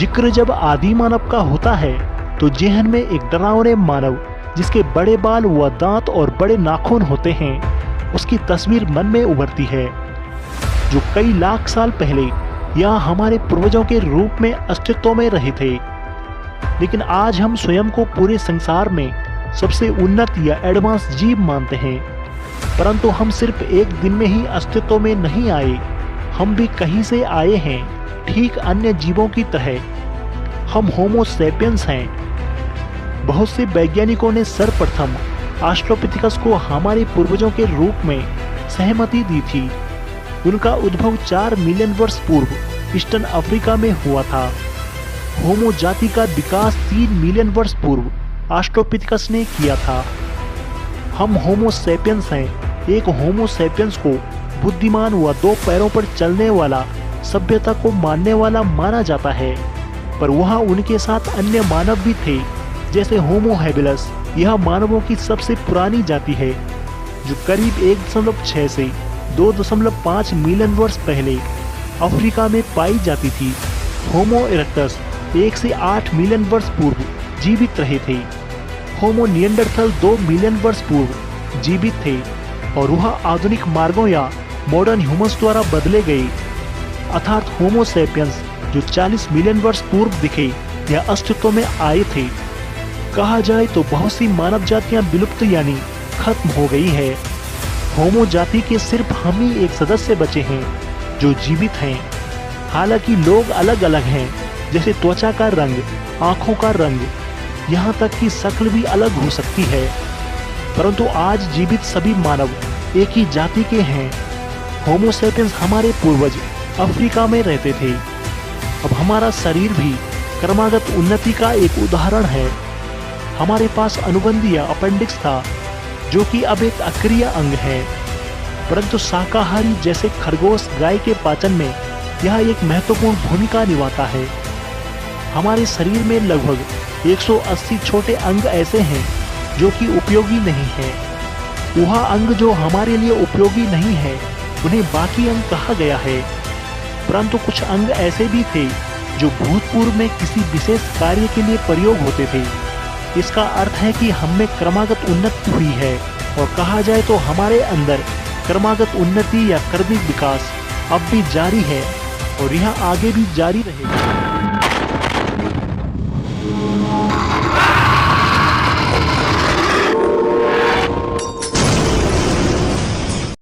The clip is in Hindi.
जिक्र जब आदि मानव का होता है तो जेहन में एक डरावने मानव जिसके बड़े बाल व दांत और बड़े नाखून होते हैं उसकी तस्वीर मन में उभरती है, जो कई लाख साल पहले यहाँ हमारे पूर्वजों के रूप में अस्तित्व में रहे थे। लेकिन आज हम स्वयं को पूरे संसार में सबसे उन्नत या एडवांस जीव मानते हैं, परंतु हम सिर्फ एक दिन में ही अस्तित्व में नहीं आए, हम भी कहीं से आए हैं, ठीक अन्य जीवों की तरह। हम होमो सैपियंस हैं। बहुत से वैज्ञानिकों ने सर्वप्रथम ऑस्ट्रोपिथिकस को हमारे पूर्वजों के रूप में सहमति दी थी। उनका उद्भव 4 मिलियन वर्ष पूर्व ईस्टर्न अफ्रीका में हुआ था। होमो जाति का विकास 3 मिलियन वर्ष पूर्व ऑस्ट्रोपिथिकस ने किया था। हम होमो सैपियंस हैं। एक होमो सैपियंस को बुद्धिमान व 2 पैरों पर चलने वाला, सभ्यता को मानने वाला माना जाता है, पर वहाँ उनके साथ अन्य मानव भी थे, जैसे होमो हैबिलस। यह मानवों की सबसे पुरानी जाति है, जो करीब 1.6 से 2.5 मिलियन वर्ष पहले अफ्रीका में पाई जाती थी। होमो इरेक्टस 1 से 8 मिलियन वर्ष पूर्व जीवित रहे थे। होमो निएंडरथल 2 मिलियन वर्ष पूर्व जीवित थे और वह आधुनिक मार्गों या मॉडर्न ह्यूमंस द्वारा बदले गए, अर्थात होमो सैपियंस जो 40 मिलियन वर्ष पूर्व दिखे या अस्तित्व में आए थे। कहा जाए तो बहुत सी मानव जातियां विलुप्त यानी खत्म हो गई है। होमो जाति के सिर्फ हम ही एक सदस्य बचे हैं जो जीवित हैं। हालांकि लोग अलग अलग हैं, जैसे त्वचा का रंग, आंखों का रंग, यहाँ तक कि शक्ल भी अलग हो सकती है, परंतु आज जीवित सभी मानव एक ही जाति के हैं। होमो सैपियंस हमारे पूर्वज अफ्रीका में रहते थे। अब हमारा शरीर भी क्रमागत उन्नति का एक उदाहरण है। हमारे पास अनुबंध या अपेंडिक्स था, जो कि अब एक अक्रिय अंग है, परंतु शाकाहारी जैसे खरगोश, गाय के पाचन में यह एक महत्वपूर्ण भूमिका निभाता है। हमारे शरीर में लगभग 180 छोटे अंग ऐसे हैं जो कि उपयोगी नहीं हैं। वह अंग जो हमारे लिए उपयोगी नहीं है उन्हें बाकी अंग कहा गया है, परंतु कुछ अंग ऐसे भी थे जो भूतपूर्व में किसी विशेष कार्य के लिए प्रयोग होते थे। इसका अर्थ है कि हम में क्रमागत उन्नति हुई है, और कहा जाए तो हमारे अंदर क्रमागत उन्नति या क्रमिक विकास अब भी जारी है और यह आगे भी जारी रहेगा।